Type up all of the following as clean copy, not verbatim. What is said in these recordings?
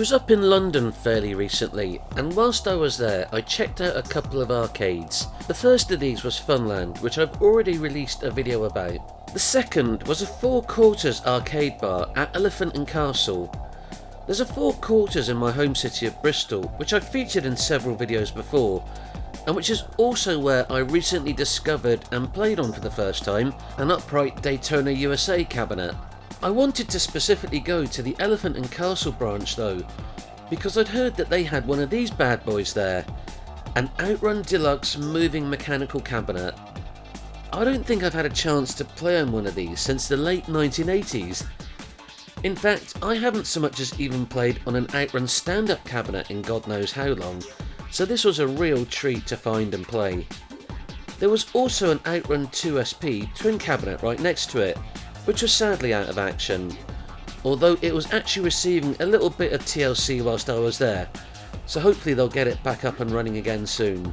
was up in London fairly recently, and whilst I was there I checked out a couple of arcades. The first of these was Funland, which I've already released a video about. The second was a Four Quarters arcade bar at Elephant and Castle. There's a Four Quarters in my home city of Bristol, which I've featured in several videos before, and which is also where I recently discovered and played on for the first time an upright Daytona USA cabinet. I wanted to specifically go to the Elephant and Castle branch though, because I'd heard that they had one of these bad boys there, an OutRun Deluxe moving mechanical cabinet. I don't think I've had a chance to play on one of these since the late 1980s. In fact, I haven't so much as even played on an OutRun stand-up cabinet in God knows how long, so this was a real treat to find and play. There was also an OutRun 2SP twin cabinet right next to it, which was sadly out of action, although it was actually receiving a little bit of TLC whilst I was there, so hopefully they'll get it back up and running again soon.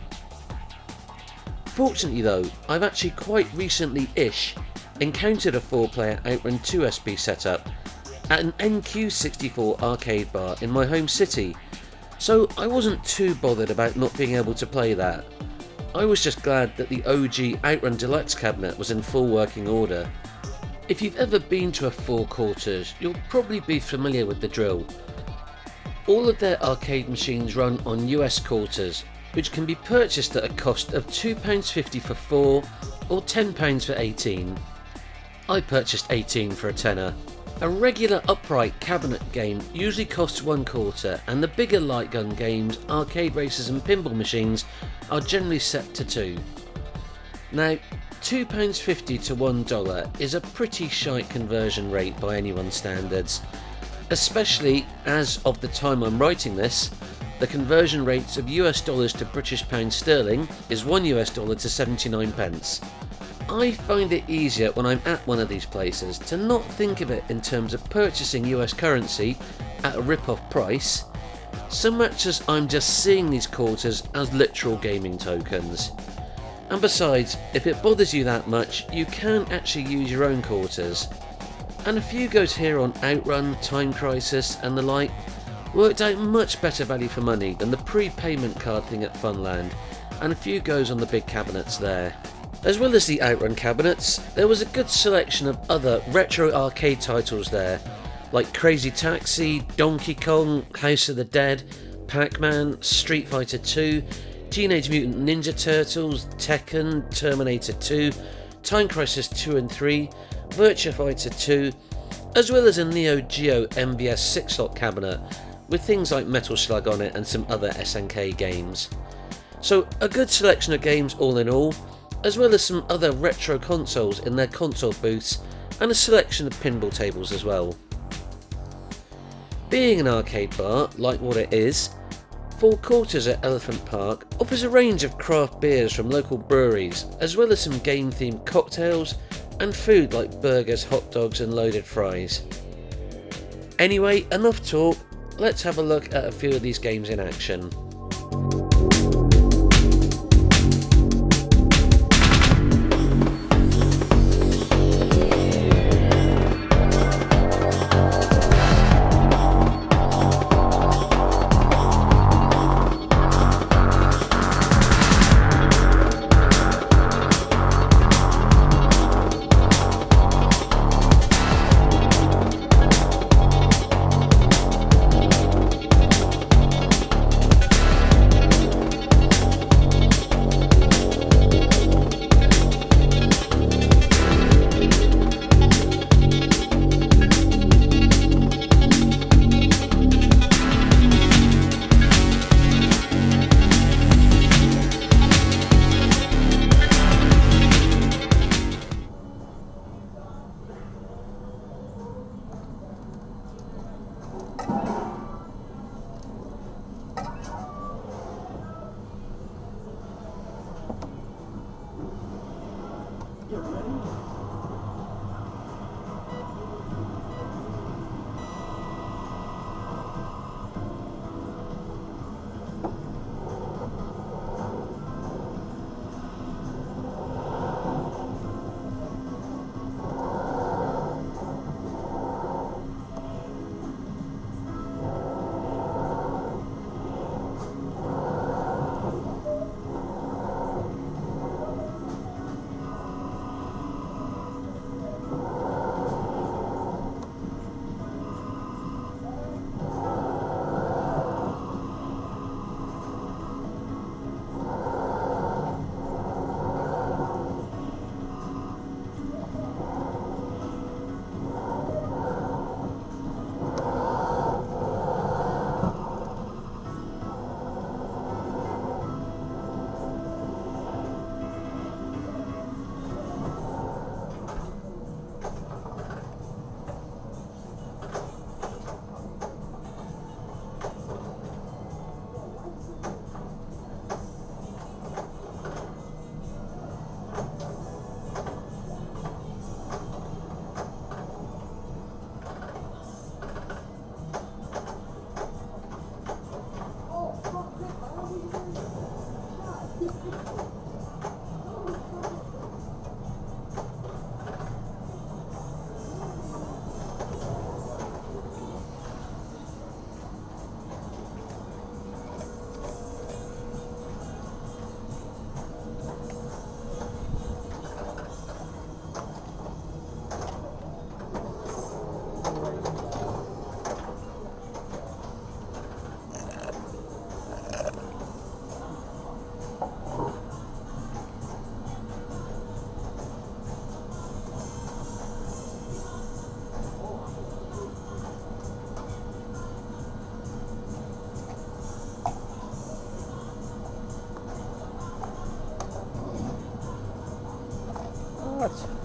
Fortunately though, I've actually quite recently-ish encountered a 4-player OutRun 2SP setup at an NQ64 arcade bar in my home city, so I wasn't too bothered about not being able to play that. I was just glad that the OG OutRun Deluxe cabinet was in full working order. If you've ever been to a Four Quarters, you'll probably be familiar with the drill. All of their arcade machines run on US quarters, which can be purchased at a cost of £2.50 for 4 or £10 for 18. I purchased 18 for a tenner. A regular upright cabinet game usually costs £1, and the bigger light gun games, arcade races and pinball machines are generally set to £2. Now, £2.50 to $1 is a pretty shite conversion rate by anyone's standards, especially as of the time I'm writing this. The conversion rates of US dollars to British pound sterling is $1 to 79 pence. I find it easier when I'm at one of these places to not think of it in terms of purchasing US currency at a rip-off price, so much as I'm just seeing these quarters as literal gaming tokens. And besides, if it bothers you that much, you can actually use your own quarters. And a few goes here on OutRun, Time Crisis and the like worked out much better value for money than the prepayment card thing at Funland, and a few goes on the big cabinets there. As well as the OutRun cabinets, there was a good selection of other retro arcade titles there, like Crazy Taxi, Donkey Kong, House of the Dead, Pac-Man, Street Fighter 2, Teenage Mutant Ninja Turtles, Tekken, Terminator 2, Time Crisis 2 and 3, Virtua Fighter 2, as well as a Neo Geo MVS 6-slot cabinet with things like Metal Slug on it and some other SNK games. So a good selection of games all in all, as well as some other retro consoles in their console booths and a selection of pinball tables as well. Being an arcade bar, like what it is, Four Quarters at Elephant Park offers a range of craft beers from local breweries, as well as some game-themed cocktails and food like burgers, hot dogs and loaded fries. Anyway, enough talk, let's have a look at a few of these games in action. much.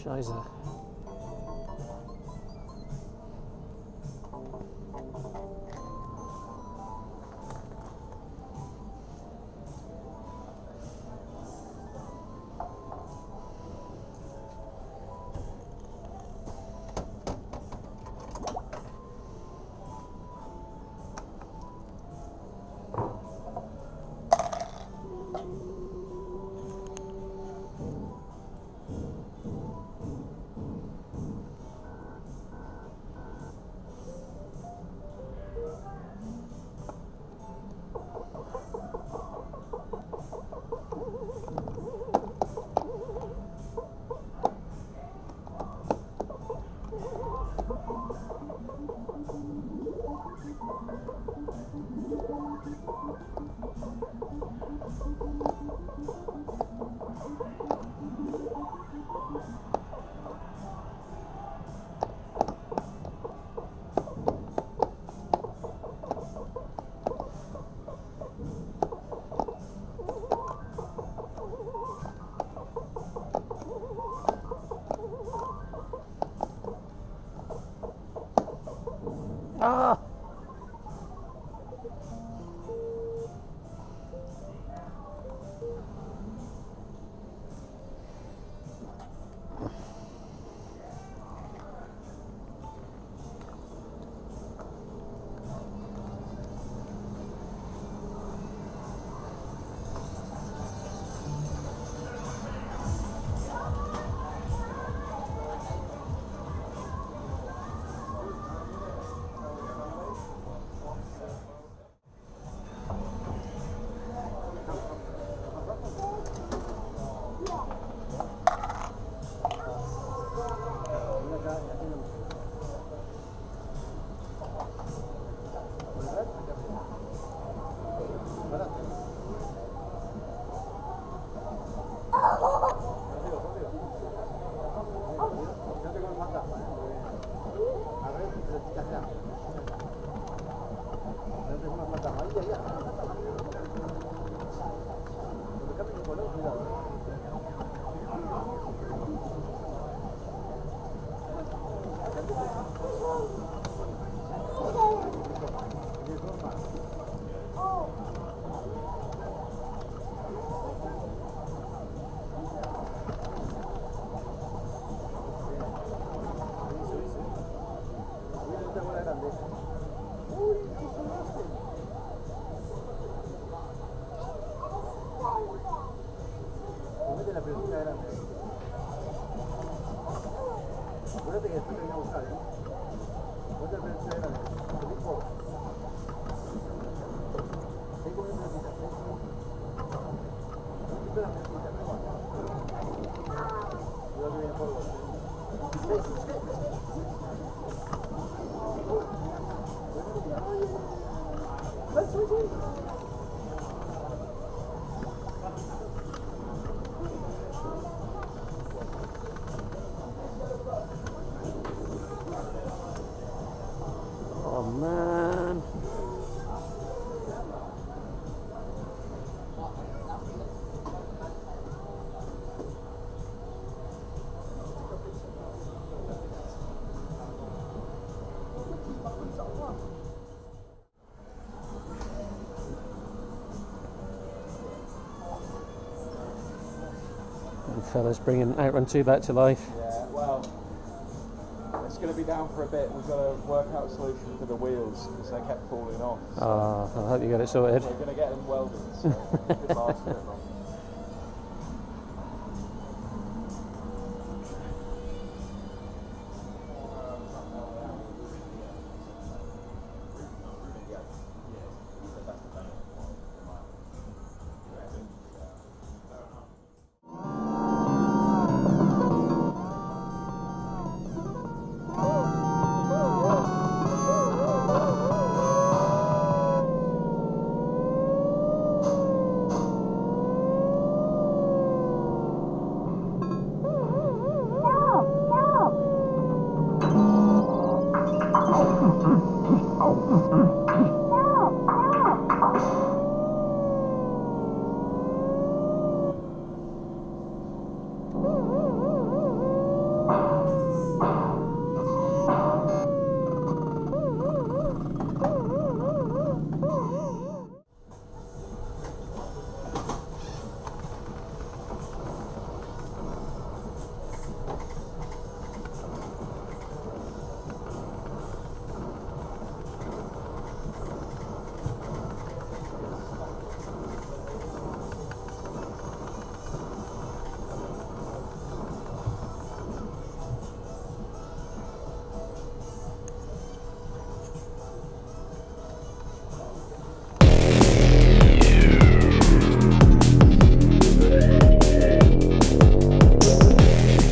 Scheiße. Ah! Oh man. And fellas bringing OutRun 2 back to life. Yeah, well, it's going to be down for a bit. We've got to work out a solution for the wheels because they kept falling off. So I hope you get it sorted. we're going to get them welded. So it could last a bit longer.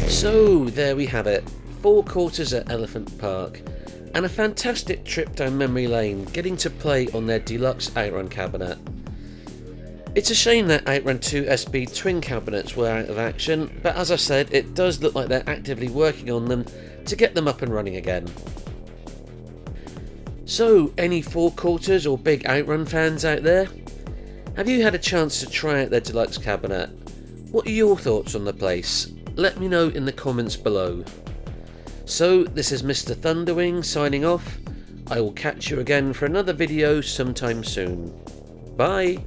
So there we have it, 4 quarters at Elephant Park, and a fantastic trip down memory lane getting to play on their deluxe OutRun cabinet. It's a shame that OutRun 2 SB twin cabinets were out of action, but as I said, it does look like they're actively working on them to get them up and running again. So, any 4 quarters or big OutRun fans out there? Have you had a chance to try out their deluxe cabinet? What are your thoughts on the place? Let me know in the comments below. So, this is Mr. Thunderwing signing off. I will catch you again for another video sometime soon. Bye!